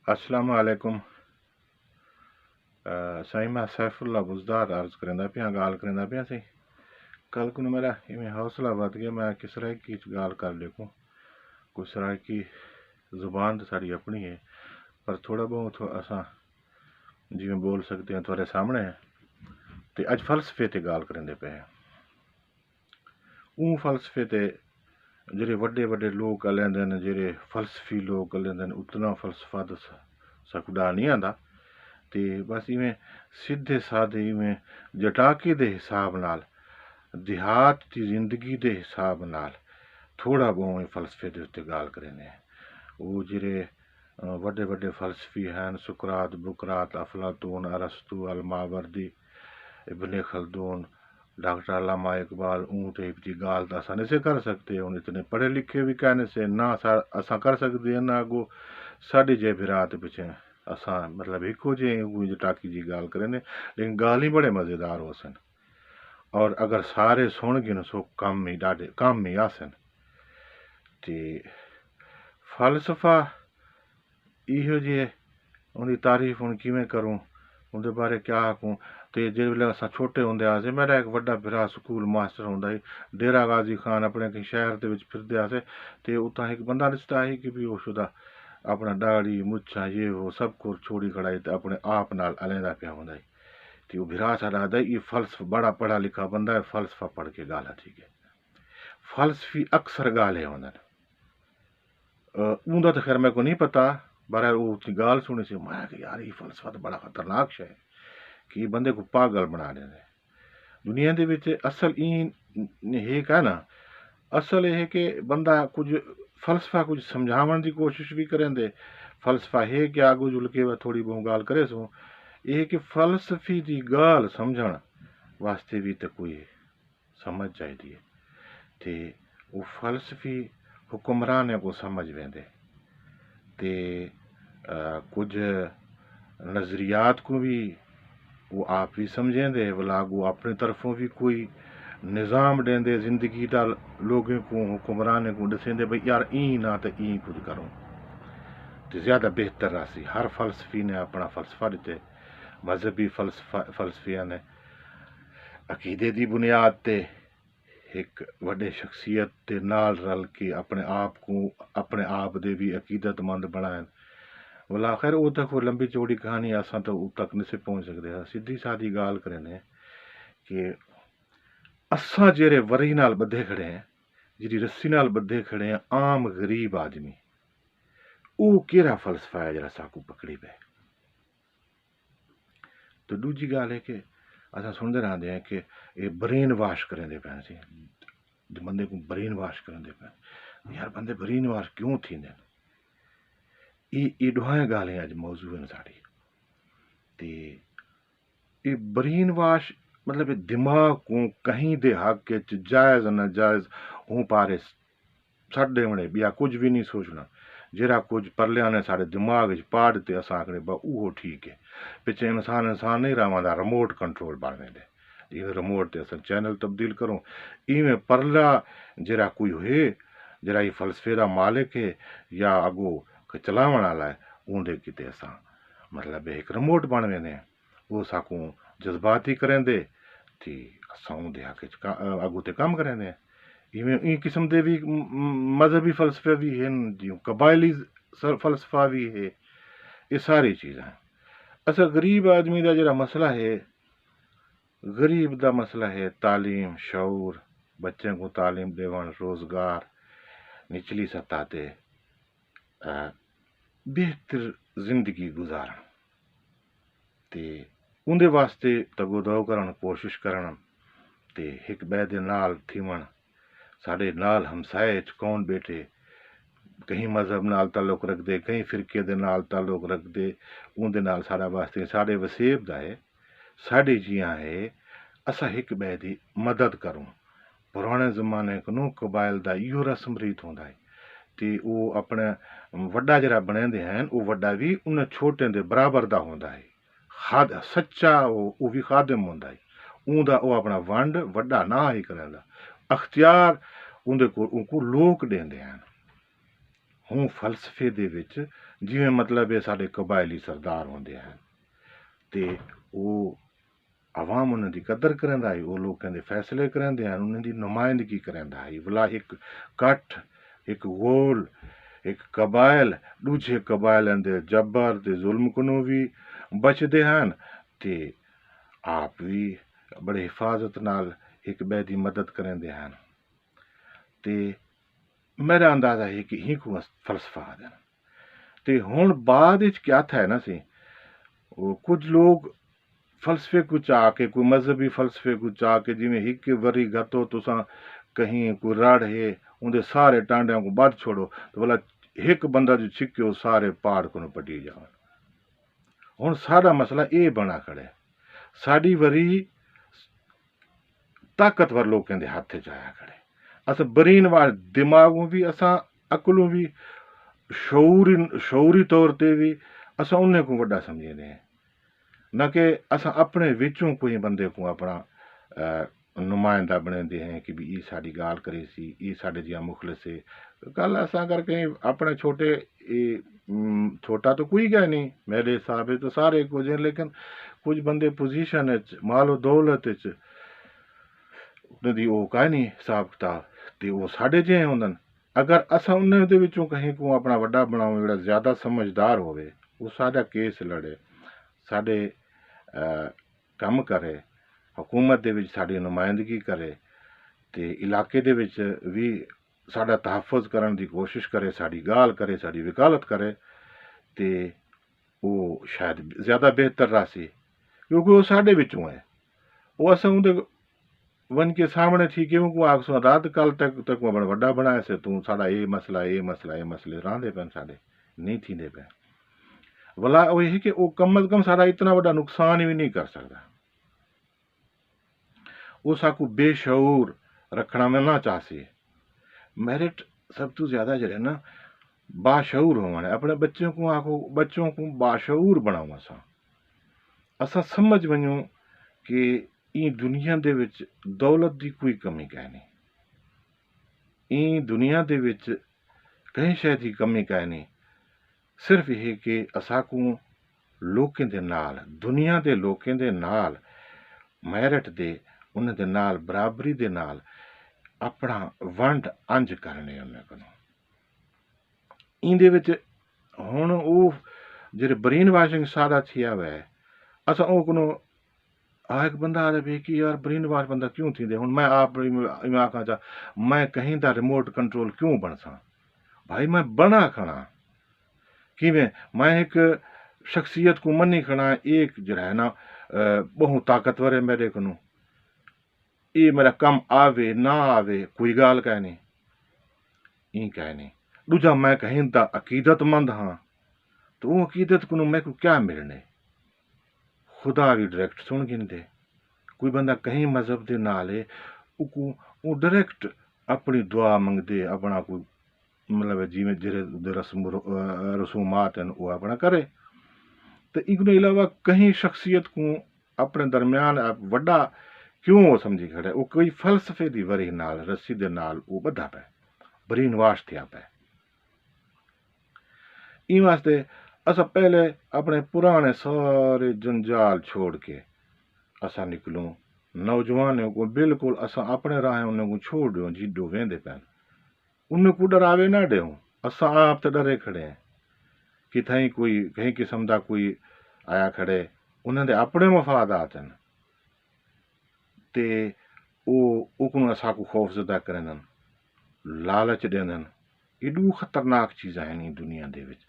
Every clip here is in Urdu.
السلام علیکم سائیں میں سیف اللہ بزدار عرض کرنا پیا گال کرنا پیا سی کل کو میرا حوصلہ ود گیا میں کس طرح کی گال کر لکھوں کس طرح کی زبان تو ساری اپنی ہے پر تھوڑا بہت اساں جی بول سکتے ہیں تھوڑے سامنے تے اج فلسفے تے گال کرندے پے ہیں اون فلسفے تے جڑے وڈے وڈے لوگ لیندے نے جڑے فلسفی لوگ لیندے نے اتنا فلسفہ تو سکدا نہیں آندا تے بس ایویں سیدھے سادے ایویں جٹاکی دے حساب نال دیہات دی زندگی دے حساب نال تھوڑا بہت فلسفے دے اتنے گال کرنے وہ جڑے وڈے وڈے فلسفی ہیں سقراط بقراط افلاطون ارسطو الماوردی ابن خلدون ڈاکٹر علامہ اقبال اون ٹائپ کی گال تو اصل نہیں سے کر سکتے ہوں اتنے پڑھے لکھے بھی کہنے سے نہ اساں کر سکتے ہیں نہ اگو ساڈے جے برات پیچھے اساں مطلب ایکو جے جٹاکی جی گال کریں لیکن گال ہی بڑے مزیدار ہو سن اور اگر سارے سن گے سو کم ہی ڈاڈے کم ہی آسن تے فلسفہ یہ جی ان کی تعریف ہوں کیویں کروں اندر بارے کیا آکھوں تے جس ویلے اساں چھوٹے ہوندے آسے میرا ایک وڈا بھرا سکول ماسٹر ہوندا سی ڈیرا غازی خان اپنے کہیں شہر دے وچ پھردے آسے تے اتھاں ایک بندہ رشتہ ہے کہ بھی وہ شدہ اپنا داڑھی مچھاں یہ وہ سب کو چھوڑی کھڑائی تے اپنے آپ نال علیحدہ پیا ہوندا سی تے وہ بھرا ساڈا آدا یہ فلسفہ بڑا پڑھا لکھا بندہ ہے فلسفہ پڑھ کے گالا ٹھیک ہے فلسفی اکثر گالے ہوندن اوندا تو خیر میں کو نہیں پتا بہرحال وہ گال سنی سی میں کہ یار یہ فلسفہ تو بڑا خطرناک شے کہ یہ بندے کو پاگل بنا دیں دنیا دے وچ اصل یہ کہ نا اصل یہ ہے کہ بندہ کچھ فلسفہ کچھ سمجھاون دی کوشش بھی کریں دے فلسفہ ہے کہ آگو جل کے تھوڑی بہت گال کرے سو یہ کہ فلسفی دی گال سمجھن واسطے بھی تو کوئی سمجھ چاہیے تے وہ فلسفی حکمران کو سمجھ ویندے تے کچھ نظریات کو بھی وہ آپ بھی سمجھیں دے ولاگو اپنی طرفوں بھی کوئی نظام دیں دے زندگی دا لوگوں کو حکمرانے کو دسیں دے بھئی یار این نہ تے این کچھ کروں تے زیادہ بہتر راسی ہر فلسفی نے اپنا فلسفہ دیتے مذہبی فلسفیاں نے عقیدے دی بنیاد تے ایک وڈے شخصیت تے نال رل کے اپنے آپ کو اپنے آپ دے بھی عقیدت مند بنائیں ولا خیر وہ تک وہ لمبی چوڑی کہانی اساں تو وہ تک نہیں سے پہنچ سکتے سیدھی سادی گال کرنے کہ اساں جڑے وری نال بدھے کھڑے ہیں جی رسی نال بدھے کھڑے ہیں عام غریب آدمی وہ کیڑا فلسفہ ہے جڑا ساکو پکڑی پے تو دوجی گال ہے کہ اساں سنتے رہتے ہیں کہ یہ برین واش کریں دے پے سی بندے کو برین واش کریں دے پے یار بندے برین واش کیوں تھی یہ ڈوہائیں گالیں اج موضوع ہیں ساڑی تے یہ برین واش مطلب دماغ کو کہیں دے حق جائز ناجائز ہوں پارے سڈے وڑے بیا کچھ بھی نہیں سوچنا جہاں کچھ پرلے نے سارے دماغ پاڑ تے اساں آکھنے با اوہ ٹھیک ہے پچھے انسان نہیں رہا ریموٹ کنٹرول بننے دے یہ ریموٹ تے اساں چینل تبدیل کروں ایویں پرلا جہاں کوئی ہوئے جہاں یہ فلسفے دا مالک ہے یا اگو چلاون والا ہے اونڈے کتے اساں مطلب ایک ریموٹ بن وینے وہ ساکوں جذباتی کریں دے تے اساں اون دے حق اگو تے کام کریں دے این قسم دے بھی مذہبی فلسفے بھی ہیں جیوں قبائلی فلسفہ بھی ہے یہ ساری چیزیں اصل غریب آدمی دا جڑا مسئلہ ہے غریب دا مسئلہ ہے تعلیم شعور بچوں کو تعلیم دیون روزگار نچلی سطح تے بہتر زندگی گزارن تے اندے واسطے تگو دو کرن کوشش کرن تے ایک بے دے نال تھیون ساڈے نال ہمسائے کون بیٹھے کہیں مذہب نال تعلق رکھ دے کہیں فرقے دے نال تعلق رکھ دے اندے نال سارا واسطے ساڈے وسیب دا ہے ساڈے جیاں ہے اساں ایک بے دی مدد کروں پرانے زمانے کو قبائل دا ایو رسم ریت ہوندا ہے تے وہ اپنے وڈا جڑا بنے دے ہیں وہ وڈا بھی ان چھوٹے دے برابر دا ہوندا ہے سچا وہ بھی خادم ہوندا ہے اون دا وہ اپنا ونڈ وڈا نہ ہی کریندا اختیار ان کو لوگ دیندے ہیں ہوں فلسفے دے وچ جویں مطلب ہے سارے قبائلی سردار ہوندے ہیں تے وہ عوام انہوں دی قدر کرندا ہے، وہ لوگوں دے فیصلے کرندے ہیں، انہوں دی نمائندگی کرندا ہے، بلا ایک کٹ ایک گول ایک قبائل دوجے قبائلاں دے جبر تے ظلم کنوں بھی بچدے ہیں تے آپ بھی بڑے حفاظت نال ایک بے دی مدد کرندے ہیں تے میرا اندازہ ہے کہ ہی کو فلسفہ آدھے تے ہن بعد وچ کیا تھا ہے نا سی وہ کچھ لوگ فلسفے کو چاہ کے کوئی مذہبی فلسفے کو چاہ کے جی میں ہک وری گتو تساں کہیں کوئی رڑ ہے اندر سارے ٹانڈیاں کو بد چھوڑو تو بولا ایک بندہ جو چھکے وہ سارے پہاڑ کو پٹی جاؤ ہن سارا مسئلہ یہ بنا کھڑے ساری وری طاقتور لوگوں کے ہاتھ جایا کھڑے اصا برین وال دماغوں بھی اساں عقلوں بھی شعوری طور تے بھی اساں انہیں کو وڈا سمجھے ہیں نہ کہ اساں اپنے وچوں کوئی بندے کو اپنا نمائندہ بنے دے ہیں کہ بھی یہ ساری گال کرے سی یہ سارے جہاں مخلص ہے کل ایسا کر کے اپنے چھوٹا تو کوئی گیا نہیں میرے حساب تو سارے کچھ ہیں لیکن کچھ بندے پوزیشن مال و دولت دی وہ کا نہیں حساب کتاب تے وہ ساڈے جے ہوندن اگر اساں انہاں دے وچوں کہیں کو اپنا وڈا بناؤں جڑا زیادہ سمجھدار ہوئے وہ ساڈا کیس لڑے ساڈے کم کرے حکومت دے وچ ساڈی نمائندگی کرے تے علاقے دے وچ بھی ساڈا تحفظ کرن دی کوشش کرے ساڈی گال کرے ساڈی وکالت کرے تے وہ شاید زیادہ بہتر راسی کیونکہ وہ ساڈے وچوں ہے وہ اساں اون دے ون کے سامنے تھی کہ کو آگ سو رات کل تک وہ وڈا بنایا سے تو ساڈا یہ مسئلے راندے پین ساڈے نہیں تھی دے پین بلا وہ ہے کہ وہ کم از کم ساڈا اتنا بڑا نقصان بھی نہیں کر سکتا وہ ساکو بے شعور رکھنا میں نہ چاہسی میرٹ سب تو زیادہ جڑے نا باشعور ہونا اپنے بچوں کو آخو بچوں کو باشعور بناؤ اساں سمجھ ونجوں کہ این دنیا دے وچ دولت دی کوئی کمی کہ نہیں این دنیا دے وچ کہیں شے دی کمی کہ نہیں صرف یہ کہ اساں کو لوکاں دے نال دنیا دے لوکاں دے نال میرٹ دے انہاں دے نال برابری دے نال اپنا ونڈ انج کرنے انہاں کو این دے وچ ہن او جڑے برین واشنگ سارا تھیا ہوا ہے اساں او کو ایک بندہ آ رہا کہ یار برین واش بندہ کیوں تھی دے ہن میں آپ آخنا چاہ میں کہیں دا ریموٹ کنٹرول کیوں بن سا بھائی میں بنا کھڑا میں ایک شخصیت کو منی کھڑا ایک جو ہے نا بہت طاقتور ہے میرے کو یہ میرا کم آوے نہ آوے کوئی گال کہ نہیں این کہ نہیں دوجا میں کہیں دا عقیدت مند ہاں تو وہ عقیدت کو میں کو کیا ملنے خدا بھی ڈائریکٹ سن گن دے کوئی بندہ کہیں مذہب دے نال ہے وہ ڈائریکٹ اپنی دعا منگ دے اپنا کوئی مطلب جی جڑے رسومات ہیں وہ اپنا کرے تو ان علاوہ کہیں شخصیت کو اپنے درمیان وڈا کیوں وہ سمجھی کھڑے وہ کوئی فلسفے دی وری نال رسی دے نال وہ بدھا پہ برین واش تھیا پہ این واسطے اسا پہلے اپنے پرانے سارے جنجال چھوڑ کے اسا نکلوں نوجوانوں کو بالکل اسا اپنے راہ انہوں کو چھوڑ دیوں جیڈو ویندے پین انہوں کو ڈراوے نہ دیوں اسا آپ تے ڈرے کھڑے ہیں کہ تھیں کوئی کہیں قسم دا کوئی آیا کھڑے انہوں دے اپنے مفادات ہیں تے او کو اسا کو خوف زدہ کرنن لالچ دینن یہ دو خطرناک چیزاں ہیں دنیا دے وچ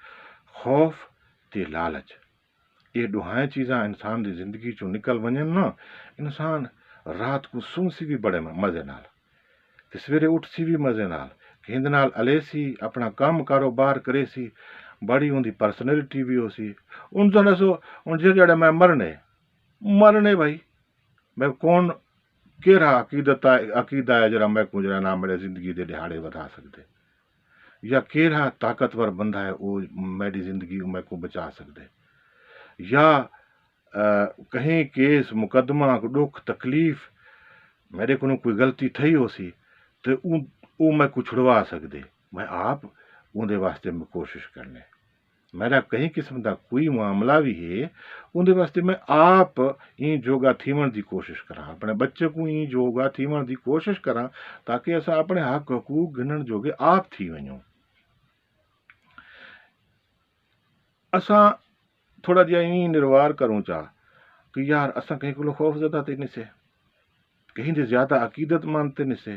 خوف تے لالچ یہ دوہائیں چیزاں انسان دی زندگی چوں نکل ونجن نا انسان رات کو سن سی بھی بڑے مزے نال تے سویرے اٹھ سی بھی مزے نال کہ ہند نال علیہ سی اپنا کام کاروبار کرے سی بڑی ان دی پرسنالٹی بھی ہو سی ان جڑے سو ان جڑے میں مرنے بھائی میں کون کیڑا عقیدہ ہے جڑا میں کو جڑا نام میرے زندگی دے دہاڑے بتا سکتے یا کیڑا طاقتور بندہ ہے وہ میری زندگی میں کو بچا سکتے یا کہیں کیس مقدمہ دکھ تکلیف میرے کو کوئی غلطی تھی ہو سی تو وہ میں کو چھڑوا سکتے میں آپ اندر واسطے میں کوشش کرنے میرا کہیں قسم کا کوئی معاملہ بھی ہے اندر واسطے میں آپ این جوگا تھیون دی کوشش کراں اپنے بچے کو این جوگا تھیون دی کوشش کراں تاکہ اسا اپنے حق حقوق گنن جوگے آپ تھی ونوں اسا تھوڑا جہا این نروار کروں چاہ کہ یار اسا کہیں کو خوف زدہ تے نسے کہیں دے زیادہ عقیدت مانتے نسے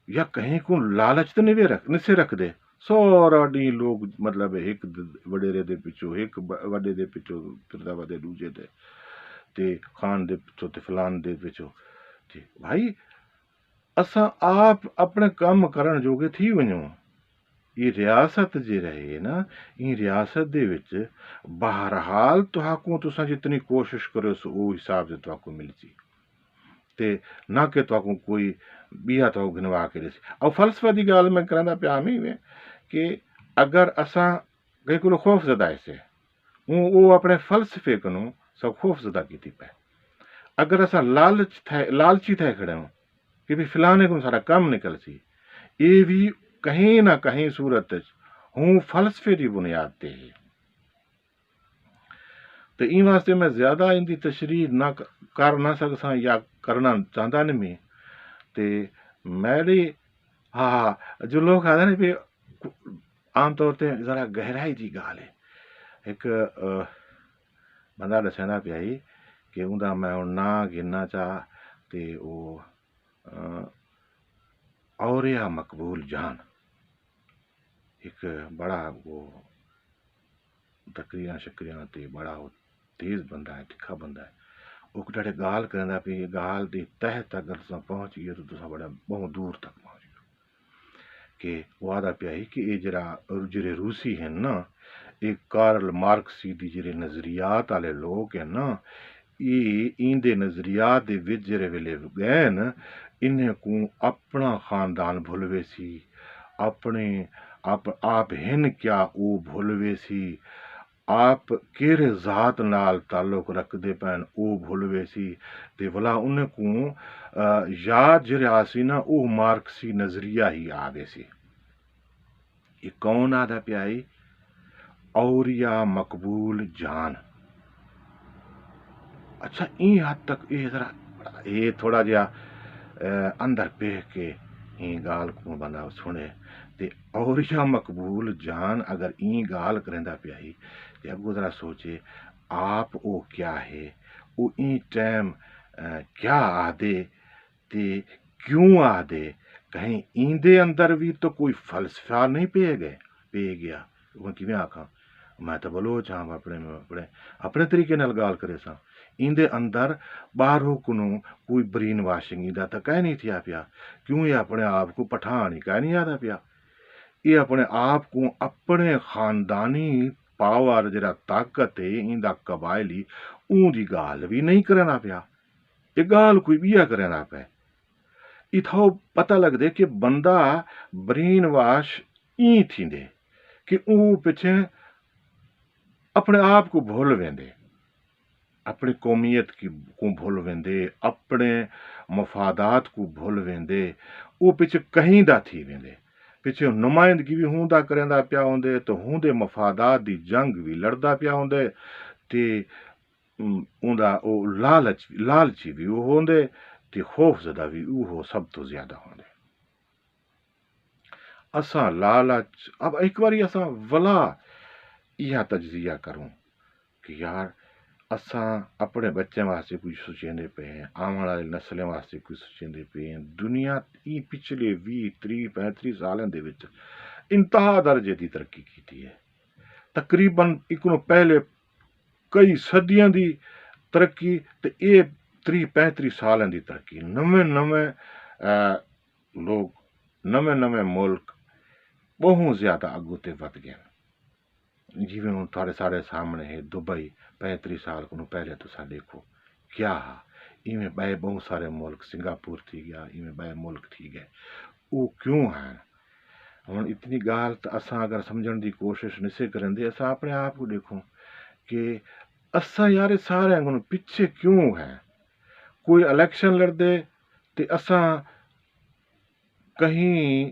یا کہیں کو لالچ تو نسے رکھ دے سورا ڈی لوگ مطلب ایک وڈیرے دے پچھو ایک وڈے دے پچھو پھردا ودے دوجے دے تے خان دے پچھو تے فلان دے پچھو تے بھائی اساں آپ اپنے کام کرن جوگے تھی ونجوں یہ ریاست جی رہے نا ان ریاست دے وچ بہرحال تساں جتنی کوشش کرو سو او حساب سے تو ملتی تے نہ کہ تو کوئی بیا تو گنوا کے دسی اور فلسفہ دی گال میں کرنا پیا میں کہ اگر اساں کہیں کو خوف زدہ ایسے وہ اپنے فلسفے کنوں سب خوف زدہ کیتی پہ اگر اساں لالچی تھے کھڑے ہوں کہ بھی فلانے کو سارا کم نکل سی یہ بھی کہیں نہ کہیں صورت ہوں فلسفے دی بنیاد تے ہے تو این واسطے میں زیادہ ان کی تشریح نہ کر نہ سکساں یا کرنا چاہتا نہیں میں تے میری ہاں جو لوگ آتے ہیں بھی عام طور تے ذرا گہرائی دی گال ہے ایک بندہ دسنا پیا کہ اندا میں نہ گننا چاہ تے وہ اوریا مقبول جان ایک بڑا وہ تقریاں شکریاں تے بڑا وہ تیز بندہ ہے تکھا بندہ ہے وہ ڈاڑے گال کرنا پہ گال دی تہ تک اگر تساں پہنچ گئے تو تساں بڑا بہت دور تک پہنچ گئے کہ وہ آدھا پیا کہ یہ جڑے روسی ہیں نا یہ کارل مارکسی دی جڑے نظریات والے لوگ ہیں نا یہ ان دے نظریات دے وچ جڑے ویلے گئے نا انہیں کو اپنا خاندان بھولوے سی اپنے آپ ہن کیا او بھولوے سی آپ کیڑے ذات نال تعلق رکھ دے پین او بھولوے سی تے بلا انہیں کو یاد جڑے آسی نا او مارکسی نظریہ ہی آگے سی یہ کون آدھا پیائی اوریا مقبول جان اچھا این حد تک یہ ذرا یہ تھوڑا جہا اندر پہ کے این گال کو بندہ سنے تے اوریا مقبول جان اگر این گال کرندا پیائی تے اگو ذرا سوچے آپ او کیا ہے او این ٹائم کیا آدھے تے کیوں آدھے کہیں این دے اندر بھی تو کوئی فلسفہ نہیں پہ گیا وہ کیویں آکھاں میں تو بلوچ ہاں اپنے طریقے نال گال کرے سا ان دے اندر باہروں کنوں کوئی برین واشنگ دا تو کہہ نہیں تھیا پیا کیوں یہ اپنے آپ کو پٹھان ہی کہہ نہیں آتا پیا یہ اپنے آپ کو اپنے خاندانی پاور جڑا طاقت ہے ان دا قبائلی اون دی گال بھی نہیں کرنا پیا یہ گال کوئی بیا کرنا پہ اتھو پتہ لگ دے کہ بندہ برین واش این تھی دے کہ اون پیچھے اپنے آپ کو بھول ویندے اپنی قومیت کو بھول ویندے اپنے مفادات کو بھول ویندے وہ پیچھے کہیں دا تھی ویندے پیچھے نمائندگی بھی ہوندا کرندا پیا ہوندے تو ہوندے مفادات دی جنگ بھی لڑدا پیا ہوندے تے اوندا او لالچی بھی وہ ہوندے تے خوف زدہ بھی وہ سب تو زیادہ ہوندے اساں لالچ اب ایک باری اساں ولا یہ تجزیہ کروں کہ یار اساں اپنے بچے واسطے کچھ سوچیندے پے ہیں آنے والی نسلیں واسطے کچھ سوچیندے پے ہیں دنیا پچھلے 20-30-35 سالوں دے وچ انتہا درجے دی ترقی کیتی ہے تقریباً اکنوں پہلے کئی صدیاں دی ترقی تے اے 30-35 سالوں دی ترقی نویں لوگ نویں ملک بہت زیادہ اگوں تے ود گئے جیویں ہوں تھوڑے سارے سامنے ہے دبئی 35 سال کو پہلے تو سا دیکھو کیا ایویں بے بہت سارے ملک سنگاپور تھی گیا ایویں بے ملک تھی گئے وہ کیوں ہیں ہوں اتنی گال تو اساں اگر سمجھن دی کوشش نہیں کریں دے اساں اپنے آپ کو دیکھوں کہ اساں یار سارے کو پیچھے کیوں ہیں کوئی الیکشن لڑ دے تے اساں کہیں